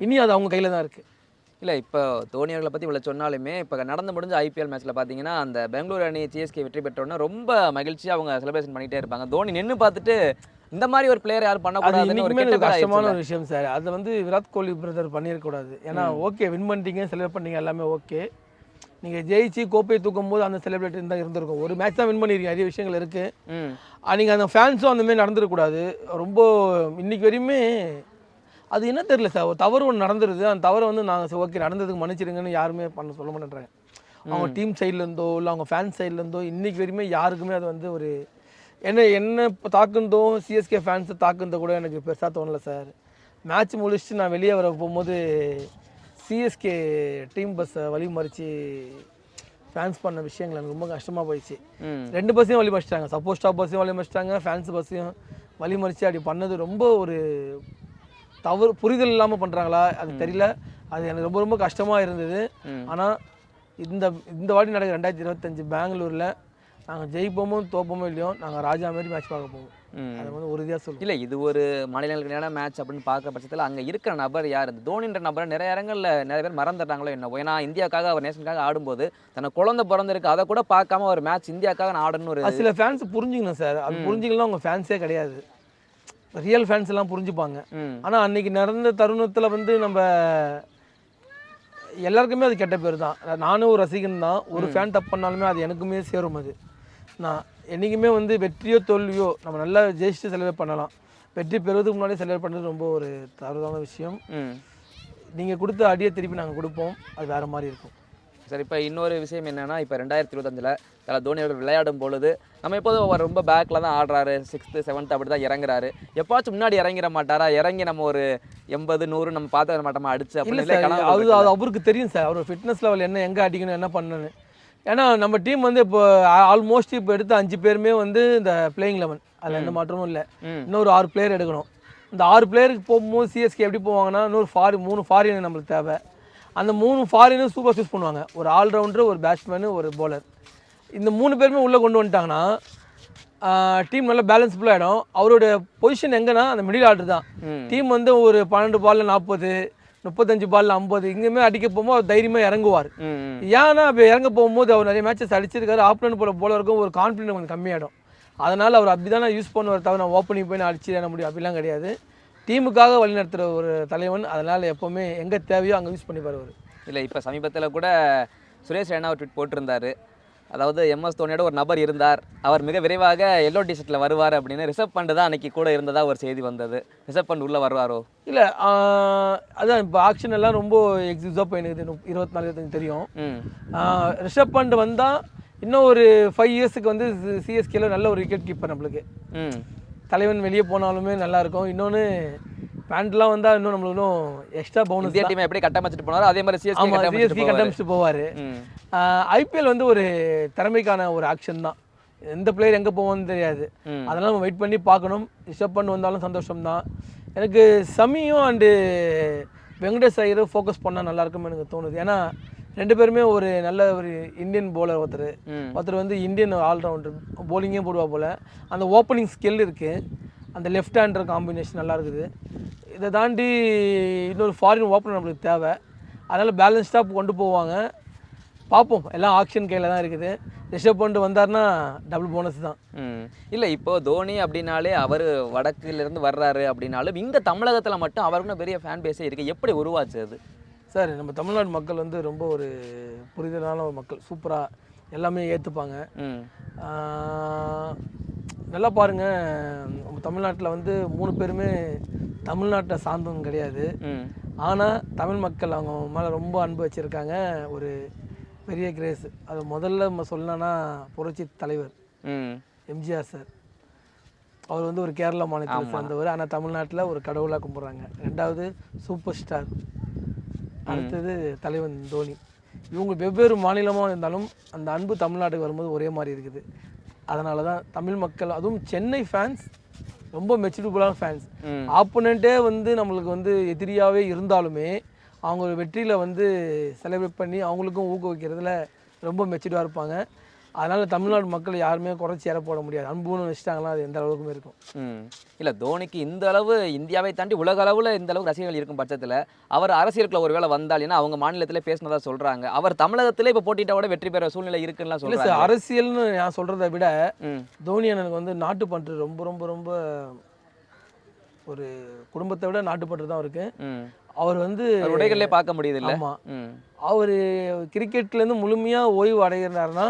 இனி அது அவங்க கையில தான் இருக்கு. இல்லை இப்போ தோனி அவர்களை பற்றி இவ்வளோ சொன்னாலுமே இப்போ நடந்து முடிஞ்ச ஐபிஎல் மேட்ச்சில் பார்த்தீங்கன்னா அந்த பெங்களூர் அணி சிஎஸ்கே வெற்றி பெற்றோன்னா ரொம்ப மகிழ்ச்சியாக அவங்க செலிப்ரேஷன் பண்ணிகிட்டே இருப்பாங்க. தோனி நின்று பார்த்துட்டு இந்த மாதிரி ஒரு பிளேயர் யாரும் பண்ணக்கூடாதுன்னு ஒரு கஷ்டமான ஒரு விஷயம் சார். அதை வந்து விராட் கோலி பிரதர் பண்ணிடக்கூடாது. ஏன்னா ஓகே வின் பண்ணிட்டீங்க, செலிப்ரேட் பண்ணீங்க, எல்லாமே ஓகே. நீங்கள் ஜெயிச்சு கோப்பையை தூக்கும் போது அந்த செலிப்ரேட் தான் இருந்திருக்கும். ஒரு மேட்ச் தான் வின் பண்ணியிருக்கீங்க, நிறைய விஷயங்கள் இருக்குது. நீங்கள் அந்த ஃபேன்ஸும் அந்த மாதிரி நடந்துடக்கூடாது. ரொம்ப இன்னைக்கு வரையுமே அது என்ன தெரியல சார், ஒரு தவறு ஒன்று நடந்துருது. அந்த தவறை வந்து நாங்கள் ஓகே நடந்ததுக்கு மன்னிச்சிடுங்கன்னு யாருமே சொல்ல மாட்டேன்றாங்க. அவங்க டீம் சைட்லேருந்தோ இல்லை அவங்க ஃபேன் சைட்லேருந்தோ இன்றைக்கி வரையுமே யாருக்குமே அது வந்து ஒரு என்ன தாக்குந்தோ சிஎஸ்கே ஃபேன்ஸை தாக்குந்தோ கூட எனக்கு பெருசாக தோணலை சார். மேட்ச் முடிச்சுட்டு நான் வெளியே வர போகும்போது சிஎஸ்கே டீம் பஸ்ஸை வழிமறித்து ஃபேன்ஸ் பண்ண விஷயங்கள் எனக்கு ரொம்ப கஷ்டமாக போயிடுச்சு. 2 பஸ்ஸையும் வழிமறிச்சிட்டாங்க, சப்போஸ் ஸ்டாப் பஸ்ஸையும் வழிமறிச்சிட்டாங்க, ஃபேன்ஸ் பஸ்ஸையும் வழிமறித்து அப்படி பண்ணது ரொம்ப ஒரு தவறு, புரிதல் இல்லாமல் பண்ணுறாங்களா அது தெரியல. அது எனக்கு ரொம்ப ரொம்ப கஷ்டமாக இருந்தது. ஆனால் இந்த வாட்டி நடக்கிற 2025 பெங்களூரில் நாங்கள் ஜெயிப்போமோ தோப்போமோ இல்லையோ நாங்கள் ராஜா மாதிரி மேட்ச் பார்க்க போவோம். அது வந்து உறுதியாக சொல்லுவோம். இல்லை இது ஒரு மாநிலங்களுக்கான மேட்ச் அப்படின்னு பார்க்குற பட்சத்தில் அங்கே இருக்கிற நபர் யார்? தோனின்ற நபர் நிறைய இடங்களில் நிறைய பேர் மறந்துட்டாங்களோ என்ன. ஏன்னா இந்தியாவுக்காக அவர் நேஷனுக்காக ஆடும்போது தன்னை குழந்தை பிறந்திருக்கு அதை கூட பார்க்காம ஒரு மேட்ச் இந்தியாவுக்காக நான் ஆடணும்னு ஒரு சில ஃபேன்ஸ் புரிஞ்சுக்கணும் சார். அது புரிஞ்சுக்கலாம் அவங்க ஃபேன்ஸே கிடையாது, ரியல் ஃபேன்ஸ் எல்லாம் புரிஞ்சுப்பாங்க. ஆனால் அன்னைக்கு நடந்த தருணத்தில் வந்து நம்ம எல்லாருக்குமே அது கெட்ட பேர் தான். நானும் ஒரு ரசிகன் தான், ஒரு ஃபேன் தப்பு பண்ணாலுமே அது எனக்குமே சேரும். அது நான் என்றைக்குமே வந்து வெற்றியோ தோல்வியோ நம்ம நல்லா ஜெயிச்சுட்டு செலிப்ரேட் பண்ணலாம். வெற்றி பெறுவதுக்கு முன்னாடி செலிப்ரேட் பண்ணுறது ரொம்ப ஒரு தவறான விஷயம். நீங்கள் கொடுத்த அடியை திருப்பி நாங்கள் கொடுப்போம், அது வேறு மாதிரி இருக்கும். சரி, இப்போ இன்னொரு விஷயம் என்னென்னா இப்போ 2025 தலை தோனி அவர்கள் விளையாடும் பொழுது நம்ம எப்போதும் அவர் ரொம்ப பேக்கில் தான் ஆடுறாரு, 6th 7th அப்படி தான் இறங்குறாரு. எப்போச்சும் முன்னாடி இறங்கிட மாட்டாரா? இறங்கி நம்ம ஒரு 80 100 நம்ம பார்த்து வர மாட்டோமா அடிச்சு? அது அவருக்கு தெரியும் சார், அவர் ஃபிட்னஸ் லெவல் என்ன, எங்கே அடிக்கணும், என்ன பண்ணணும். ஏன்னா நம்ம டீம் வந்து இப்போ ஆல்மோஸ்ட் இப்போ எடுத்து 5 பேருமே வந்து இந்த பிளேயிங் 11, அதில் எந்த மாற்றமும் இல்லை. இன்னொரு 6 பிளேயர் எடுக்கணும். இந்த 6 பிளேயருக்கு போகும்போது சிஎஸ்கே எப்படி போவாங்கன்னா இன்னொரு 3 ஃபாரின் நம்மளுக்கு தேவை. அந்த 3 ஃபாரினும் சூப்பர் சூஸ் பண்ணுவாங்க. ஒரு ஆல்ரவுண்டர், ஒரு பேட்ஸ்மேனு, ஒரு பவுலர். இந்த 3 பேருமே உள்ளே கொண்டு வந்துட்டாங்கன்னா டீம் நல்லா பேலன்ஸ்ஃபுல்லாக ஆகிடும். அவருடைய பொசிஷன் எங்கன்னா அந்த மிடில் ஆர்டர் தான். டீம் வந்து ஒரு 12 பாலில் 40, 35 பாலில் 50 இங்கேயுமே அடிக்க போகும்போது அவர் தைரியமாக இறங்குவார். ஏன்னா இப்போ இறங்க போகும்போது அவர் நிறைய மேட்சஸ் அடிச்சிருக்காரு. ஆப்னன் போல போலருக்கும் ஒரு கான்ஃபிடன்ஸ் கொஞ்சம் கம்மியாகிடும். அதனால் அவர் அப்படி தானே யூஸ் பண்ணுவார் தவிர நான் ஓப்பனிங் போய் நான் அடிச்சு என்ன முடியும் அப்படிலாம் கிடையாது. டீமுக்காக வழிநடத்துகிற ஒரு தலைவன். அதனால் எப்போவுமே எங்கே தேவையோ அங்கே யூஸ் பண்ணிப்பார் அவர். இல்லை இப்போ சமீபத்தில் கூட சுரேஷ் ரெய்னா ஒரு ட்வீட் போட்டிருந்தார். அதாவது MS தோனியோட ஒரு நபர் இருந்தார், அவர் மிக விரைவாக எல்லோ டிஷர்ட்டில் வருவார் அப்படின்னு. ரிசர்வ் பண்ட் தான் அன்றைக்கி கூட இருந்ததா ஒரு செய்தி வந்தது. ரிசர்வ் பண்ட் உள்ளே வருவாரோ? இல்லை அதான் இப்போ ஆக்ஷன் எல்லாம் ரொம்ப எக்ஸிக்யூஸாக போயினுக்குது. 24-25 தெரியும். ரிஷப் பண்ட் வந்தால் இன்னும் ஒரு 5 இயர்ஸுக்கு வந்து சிஎஸ்கேல நல்ல ஒரு விக்கெட் கீப்பர் நம்மளுக்கு. தலைவன் வெளியே போனாலுமே நல்லாயிருக்கும். இன்னொன்று பேண்ட்லாம் வந்தால் இன்னும் நம்மளுக்கு இன்னும் எக்ஸ்ட்ரா போனஸ். இந்தியா டீம் எப்படி கட்டமைச்சிட்டு போனாரோ அதே மாதிரி சிஎஸ்கே கட்டமைச்சிட்டு போவார். ஐபிஎல் வந்து ஒரு திறமைக்கான ஒரு ஆக்ஷன் தான். எந்த பிளேயர் எங்கே போவோன்னு தெரியாது. அதெல்லாம் நம்ம வெயிட் பண்ணி பார்க்கணும். ரிஷப் பண்ட் வந்தாலும் சந்தோஷம் தான். எனக்கு சமியும் அண்டு வெங்கடேஷ் ஐயரும் ஃபோக்கஸ் பண்ணால் நல்லாயிருக்கும்னு எனக்கு தோணுது. ஏன்னா 2 பேருமே ஒரு நல்ல ஒரு இந்தியன் பவுலர். ஒருத்தர் வந்து இந்தியன் ஆல்ரவுண்டர், போலிங்கே போடுவா போல். அந்த ஓப்பனிங் ஸ்கில் இருக்குது. அந்த லெஃப்ட் ஹேண்டர் காம்பினேஷன் நல்லா இருக்குது. இதை தாண்டி இன்னொரு ஃபாரின் ஓப்பனர் நம்மளுக்கு தேவை. அதனால் பேலன்ஸ்டாக கொண்டு போவாங்க. பார்ப்போம், எல்லாம் ஆக்ஷன் கையில் தான் இருக்குது. ரிஷப் பண்ட் வந்தார்னா டபுள் போனஸ் தான். இல்லை இப்போது தோனி அப்படின்னாலே அவர் வடக்குலேருந்து வர்றாரு அப்படின்னாலும் இங்கே தமிழகத்தில் மட்டும் அவருக்குன்னு பெரிய ஃபேன் பேஸே இருக்குது. எப்படி உருவாச்சு அது? சார் நம்ம தமிழ்நாடு மக்கள் வந்து ரொம்ப ஒரு புரிதலான மக்கள், சூப்பராக எல்லாமே ஏற்றுப்பாங்க. நல்லா பாருங்கள், நம்ம தமிழ்நாட்டில் வந்து 3 பேருமே தமிழ்நாட்டை சார்ந்தவங்க கிடையாது. ஆனால் தமிழ் மக்கள் அவங்க மேலே ரொம்ப அன்பு வச்சுருக்காங்க. ஒரு பெரிய கிரேஸ். அது முதல்ல நம்ம சொல்லணும்னா புரட்சி தலைவர் எம்ஜிஆர் சார். அவர் வந்து ஒரு கேரளா மாநிலத்தை சேர்ந்தவர். ஆனால் தமிழ்நாட்டில் ஒரு கடவுளாக கும்பிட்றாங்க. 2வது சூப்பர் ஸ்டார், அடுத்தது தலைவன் தோனி. இவங்க வெவ்வேறு மாநிலமாக இருந்தாலும் அந்த அன்பு தமிழ்நாட்டுக்கு வரும்போது ஒரே மாதிரி இருக்குது. அதனால தான் தமிழ் மக்கள், அதுவும் சென்னை ஃபேன்ஸ் ரொம்ப மெச்சூர்டான ஃபேன்ஸ். ஆப்போனண்ட்டே வந்து நம்மளுக்கு வந்து எதிரியாகவே இருந்தாலுமே அவங்க வெற்றியில் வந்து செலிப்ரேட் பண்ணி அவங்களுக்கும் ஊக்குவிக்கிறதுல ரொம்ப மெச்சூர்டாக இருப்பாங்க. அதனால் தமிழ்நாடு மக்கள் யாருமே குறைச்சி எடை போட முடியாது. அன்புன்னு வச்சுட்டாங்கன்னா அது எந்த அளவுக்குமே இருக்கும். இல்லை, தோனிக்கு இந்த அளவு இந்தியாவை தாண்டி உலக அளவில் இந்த அளவுக்கு ரசிகர்கள் இருக்கும் பட்சத்தில் அவர் அரசியலுக்குள்ள ஒரு வேளை வந்தால், ஏன்னா அவங்க மாநிலத்திலே பேசினதா சொல்கிறாங்க, அவர் தமிழகத்திலே இப்போ போட்டியிட்ட கூட வெற்றி பெற சூழ்நிலை இருக்குன்னு இல்லை சொல்கிறாங்க. சார், அரசியல்னு நான் சொல்கிறத விட தோனி எனக்கு வந்து நாட்டுப்பற்று ரொம்ப ரொம்ப ரொம்ப ஒரு குடும்பத்தை விட நாட்டுப்பற்று தான் இருக்கு. அவர் வந்து உடைகளே பார்க்க முடியுது இல்லை? ஆமாம், அவர் கிரிக்கெட்லேருந்து முழுமையாக ஓய்வு அடைகிறாருன்னா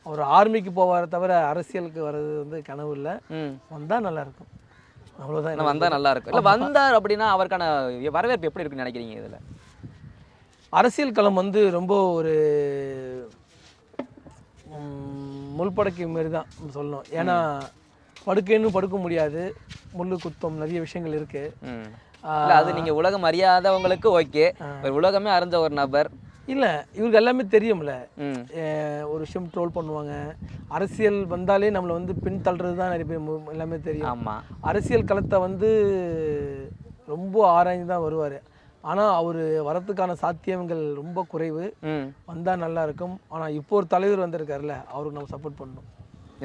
அவர் ஆர்மிக்கு போவார தவிர அரசியலுக்கு வர்றது வந்து கனவு இல்லை. வந்தால் நல்லா இருக்கும், அவ்வளோதான். வந்தால் நல்லா இருக்கும். இல்லை, வந்தார் அப்படின்னா அவருக்கான வரவேற்பு எப்படி இருக்குன்னு நினைக்கிறீங்க? இதில் அரசியல் களம் வந்து ரொம்ப ஒரு முள்படக்கை மாரி தான் சொல்லணும். ஏன்னா படுக்கைன்னு படுக்க முடியாது, முள்ளு குத்தம் நிறைய விஷயங்கள் இருக்குது. அது நீங்கள் உலகம் அறியாதவங்களுக்கு ஓகே, உலகமே அறிஞ்ச ஒரு நபர் இல்லை, இவருக்கு எல்லாமே தெரியும்ல. ஒரு விஷயம் ட்ரோல் பண்ணுவாங்க, அரசியல் வந்தாலே நம்மளை வந்து பின் தள்ளுறது தான் நிறைய பேர் எல்லாமே தெரியும். ஆமாம், அரசியல் களத்தை வந்து ரொம்ப ஆராய்ந்து தான் வருவார். ஆனால் அவர் வரத்துக்கான சாத்தியங்கள் ரொம்ப குறைவு. வந்தால் நல்லா இருக்கும். ஆனால் இப்போ ஒரு தலைவர் வந்திருக்காருல்ல, அவருக்கு நம்ம சப்போர்ட் பண்ணணும்.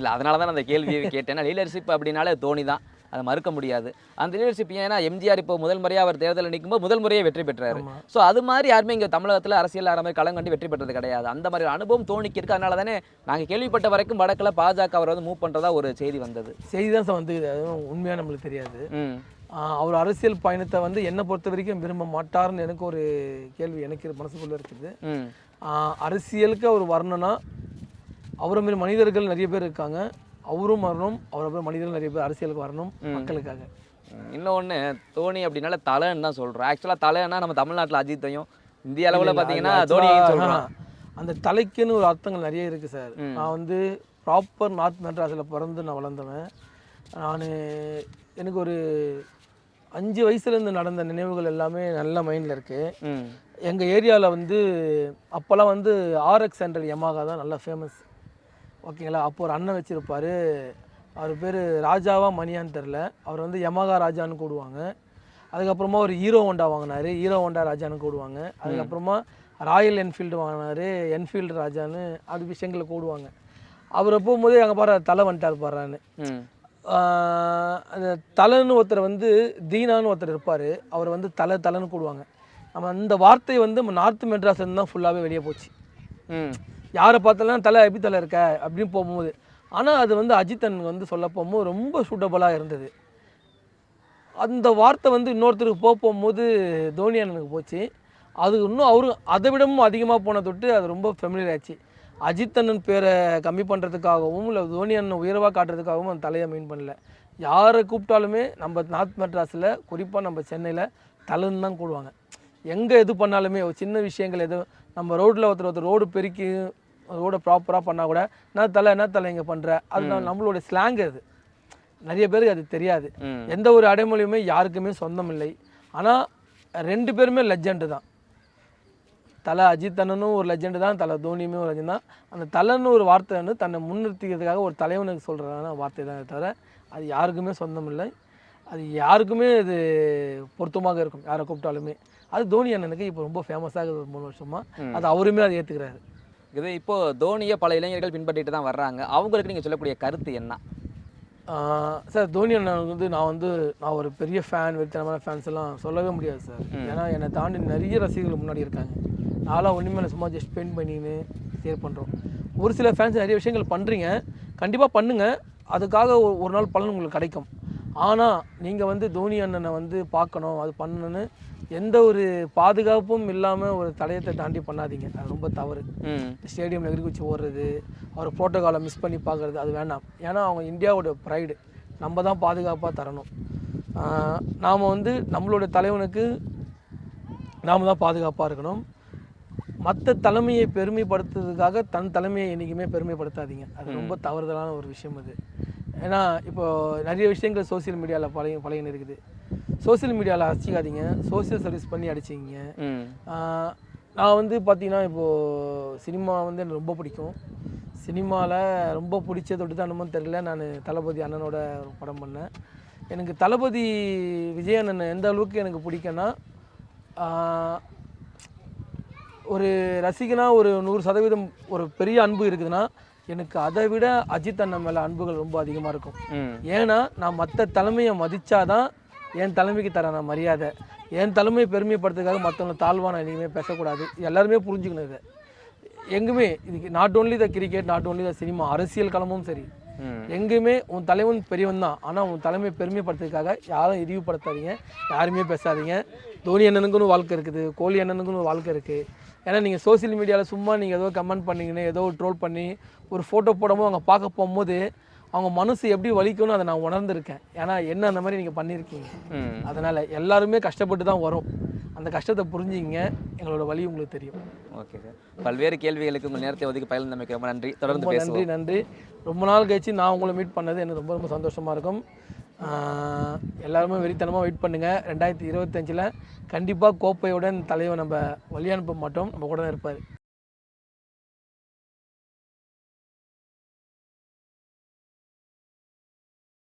இல்லை, அதனால தான் அந்த கேள்வியை கேட்டேன். லீடர்ஷிப் அப்படின்னாலே தோனி தான், அதை மறுக்க முடியாது. அந்த லீடர்ஷிப் ஏன்னா எம்ஜிஆர் இப்போ முதல் முறையாக அவர் தேர்தலில் நிற்கும்போது முதல் முறையே வெற்றி பெற்றார். ஸோ அது மாதிரி யாருமே இங்கே தமிழகத்தில் அரசியல் ஆரம்பி களம் கண்டு வெற்றி பெற்றது கிடையாது. அந்த மாதிரி அனுபவம் தோனிக்கு இருக்குது. அதனால தானே நாங்கள் கேள்விப்பட்ட வரைக்கும் வடக்கில் பாஜக அவர் வந்து மூவ் பண்ணுறதா ஒரு செய்தி வந்தது. செய்தி தான் சார் வந்து, அதுவும் உண்மையாக நம்மளுக்கு தெரியாது. அவர் அரசியல் பயணத்தை வந்து என்னை பொறுத்த வரைக்கும் விரும்ப மாட்டார்னு எனக்கு ஒரு கேள்வி எனக்கு மனசுக்குள்ளே இருக்குது. அரசியலுக்கு அவர் வரணும்னா அவரை மாரி மனிதர்கள் நிறைய பேர் இருக்காங்க, அவரும் வரணும். அவரை போய் மனிதர்கள் நிறைய பேர் அரசியலுக்கு வரணும் மக்களுக்காக. இன்னொன்று, தோனி அப்படின்னால தலைன்னு தான் சொல்கிறோம். ஆக்சுவலாக தலைன்னா நம்ம தமிழ்நாட்டில் அஜித்தையும், இந்திய அளவில் பார்த்தீங்கன்னா தோனியையும் சொல்கிறோம். அந்த தலைக்குன்னு ஒரு அர்த்தங்கள் நிறைய இருக்குது சார். நான் வந்து ப்ராப்பர் நார்த் மெட்ராஸில் பிறந்து நான் வளர்ந்தவன். எனக்கு ஒரு 5 வயசுலேருந்து நடந்த நினைவுகள் எல்லாமே நல்ல மைண்டில் இருக்குது. எங்கள் ஏரியாவில் வந்து அப்போல்லாம் வந்து RX சென்ட்ரல் யமாகா தான் நல்லா ஃபேமஸ், ஓகேங்களா. அப்போ ஒரு அண்ணன் வச்சுருப்பார், அவர் பேர் ராஜாவா மணியான்னு தெரில. அவர் வந்து யமாகா ராஜான்னு கூடுவாங்க. அதுக்கப்புறமா ஒரு ஹீரோ ஹோண்டா வாங்கினார், ஹீரோ ஹோண்டா ராஜான்னு கூடுவாங்க. அதுக்கப்புறமா ராயல் என்ஃபீல்டு வாங்கினார், என்ஃபீல்டு ராஜான்னு அது விஷயங்களை கூடுவாங்க. அவரை போகும்போதே அங்கே பாரு தலை வந்துட்டார் பாருன்னு. அந்த தலைன்னு ஒருத்தர் வந்து தீனான்னு ஒருத்தர் இருப்பார், அவர் வந்து தலைன்னு கூடுவாங்க. நம்ம அந்த வார்த்தை வந்து நம்ம நார்த் மெட்ராஸ்லேருந்து தான் ஃபுல்லாகவே வெளியே போச்சு. யாரை பார்த்தாலும் தலை எப்படி தலை இருக்க அப்படின்னு போகும்போது. ஆனால் அது வந்து அஜித்தன் வந்து சொல்ல போகும்போது ரொம்ப சூட்டபுளாக இருந்தது. அந்த வார்த்தை வந்து இன்னொருத்தருக்கு போகும்போது தோனி அண்ணனுக்கு போச்சு. அது இன்னும் அவரு அதை விடவும் அதிகமாக போன தொட்டு அது ரொம்ப ஃபெமிலியர் ஆச்சு. அஜித் அண்ணன் பேரை கம்மி பண்ணுறதுக்காகவும் இல்லை தோனி அண்ணன் உயர்வாக காட்டுறதுக்காகவும் அந்த தலையை மெயின் பண்ணல. யாரை கூப்பிட்டாலுமே நம்ம நார்த் மெட்ராஸில், குறிப்பாக நம்ம சென்னையில் தலைன்னு தான் கூடுவாங்க. எங்கே எது பண்ணாலுமே ஒரு சின்ன விஷயங்கள் எது, நம்ம ரோட்டில் ஒருத்தர் ரோடு பெருக்கி ரோடை ப்ராப்பராக பண்ணால் கூட என்ன தலை இங்கே பண்ணுற, அது நம்மளோட ஸ்லாங். அது நிறைய பேருக்கு அது தெரியாது. எந்த ஒரு அடைமொழியுமே யாருக்குமே சொந்தம் இல்லை. ஆனால் 2 பேருமே லெஜெண்டு தான். தலை அஜித் அண்ணனும் ஒரு லெஜெண்டு தான், தலை தோனியுமே ஒரு லெஜெண்ட் தான். அந்த தலைன்னு ஒரு வார்த்தை வந்து தன்னை முன்னிறுத்திக்கிறதுக்காக ஒரு தலைவனுக்கு சொல்கிறதான வார்த்தை தான் தவிர அது யாருக்குமே சொந்தம் இல்லை. அது யாருக்குமே இது பொருத்தமாக இருக்கும், யாரை கூப்பிட்டாலுமே. அது தோனி அண்ணனுக்கு இப்போ ரொம்ப ஃபேமஸாக ஒரு 3 வருஷமாக அது அவருமே அதை ஏற்றுக்கிறாரு. இது இப்போது தோனியை பல இளைஞர்கள் பின்பற்றிட்டு தான் வர்றாங்க. அவங்களுக்கு நீங்கள் சொல்லக்கூடிய கருத்து என்ன சார்? தோனி அண்ணனுக்கு வந்து நான் ஒரு பெரிய ஃபேன், வெறித்தனமான ஃபேன்ஸ் எல்லாம் சொல்லவே முடியாது சார். ஏன்னா என்னை தாண்டி நிறைய ரசிகர்கள் முன்னாடி இருக்காங்க. நான்லாம் ஒன்றுமே சும்மா ஜஸ்ட் ஸ்பெண்ட் பண்ணின்னு ஷேர் பண்ணுறோம். ஒரு சில ஃபேன்ஸ் நிறைய விஷயங்கள் பண்ணுறீங்க, கண்டிப்பாக பண்ணுங்கள், அதுக்காக ஒரு நாள் பலன் உங்களுக்கு கிடைக்கும். ஆனால் நீங்கள் வந்து தோனி அண்ணனை வந்து பார்க்கணும், அது பண்ணணுன்னு எந்த ஒரு பாதுகாப்பும் இல்லாமல் ஒரு தடயத்தை தாண்டி பண்ணாதீங்க. அது ரொம்ப தவறு. ஸ்டேடியமில் எதிர்க்கு வச்சு ஓடுறது, அவர் ப்ரோட்டோகாலை மிஸ் பண்ணி பார்க்குறது, அது வேண்டாம். ஏன்னா அவங்க இந்தியாவோட ப்ரைடு, நம்ம தான் பாதுகாப்பாக தரணும். நாம் வந்து நம்மளோட தலைவனுக்கு நாம் தான் பாதுகாப்பாக இருக்கணும். மற்ற தலைமையை பெருமைப்படுத்துறதுக்காக தன் தலைமையை என்றைக்குமே பெருமைப்படுத்தாதீங்க. அது ரொம்ப தவறுதலான ஒரு விஷயம் அது. ஏன்னா இப்போது நிறைய விஷயங்கள் சோசியல் மீடியாவில் பழகின்னு இருக்குது. சோசியல் மீடியாவில் அடிச்சிக்காதீங்க, சோசியல் சர்வீஸ் பண்ணி அடிச்சிங்க. நான் வந்து பார்த்தீங்கன்னா இப்போது சினிமா வந்து எனக்கு ரொம்ப பிடிக்கும். சினிமாவில் ரொம்ப பிடிச்ச தொட்டு தான் என்னமோ தெரியல, நான் தளபதி அண்ணனோட ஒரு படம் பண்ணேன். எனக்கு தளபதி விஜய் அண்ணன் எந்த அளவுக்கு எனக்கு பிடிக்கும்னா ஒரு ரசிகனா ஒரு 100% ஒரு பெரிய அன்பு இருக்குதுன்னா எனக்கு அதை விட அஜித் அண்ணன் மேலே அன்புகள் ரொம்ப அதிகமாக இருக்கும். ஏன்னா நான் மற்ற தலைமையை மதித்தாதான் என் தலைமைக்கு தரான மரியாதை. என் தலைமையை பெருமைப்படுத்துறதுக்காக மற்றவங்க தாழ்வான இனிமேல் பேசக்கூடாது. எல்லாருமே புரிஞ்சுக்கணும் இதை. எங்குமே இதுக்கு not only the cricket, not only the cinema, அரசியல் களமும் சரி, எங்கேயுமே உன் தலைவன் பெரியவன் தான். ஆனால் உன் தலைமையை பெருமைப்படுத்துறதுக்காக யாரும் இழிவுபடுத்தாதீங்க, யாருமே பேசாதீங்க. தோனி அண்ணனுக்குன்னு வாழ்க்கை இருக்குது, கோலி அண்ணனுக்குன்னு வாழ்க்கை இருக்குது. ஏன்னா நீங்கள் சோசியல் மீடியாவில் சும்மா நீங்கள் ஏதோ கமெண்ட் பண்ணிங்கன்னு ஏதோ ட்ரோல் பண்ணி ஒரு ஃபோட்டோ போடும்போது அவங்க பார்க்க போகும்போது அவங்க மனசு எப்படி வலிக்கும்னு அதை நான் உணர்ந்திருக்கேன். ஏன்னா என்ன அந்த மாதிரி நீங்கள் பண்ணியிருக்கீங்க. அதனால் எல்லாருமே கஷ்டப்பட்டு தான் வரும். அந்த கஷ்டத்தை புரிஞ்சுங்க, எங்களோட வழி உங்களுக்கு தெரியும். ஓகே சார், பல்வேறு கேள்விகளுக்கு உங்கள் நேரத்தை ஒதுக்கி பகிர்ந்தமைக்கு ரொம்ப நன்றி. தொடர்ந்து நன்றி நன்றி. ரொம்ப நாள் கழிச்சு நான் உங்களை மீட் பண்ணது எனக்கு ரொம்ப ரொம்ப சந்தோஷமாக இருக்கும். எல்லாருமே வெறித்தனமாக வெயிட் பண்ணுங்கள். 2025 கண்டிப்பாக கோப்பையுடன் தலைவர் நம்ம வழி அனுப்ப மாட்டோம், நம்ம கூட தான் இருப்பார்.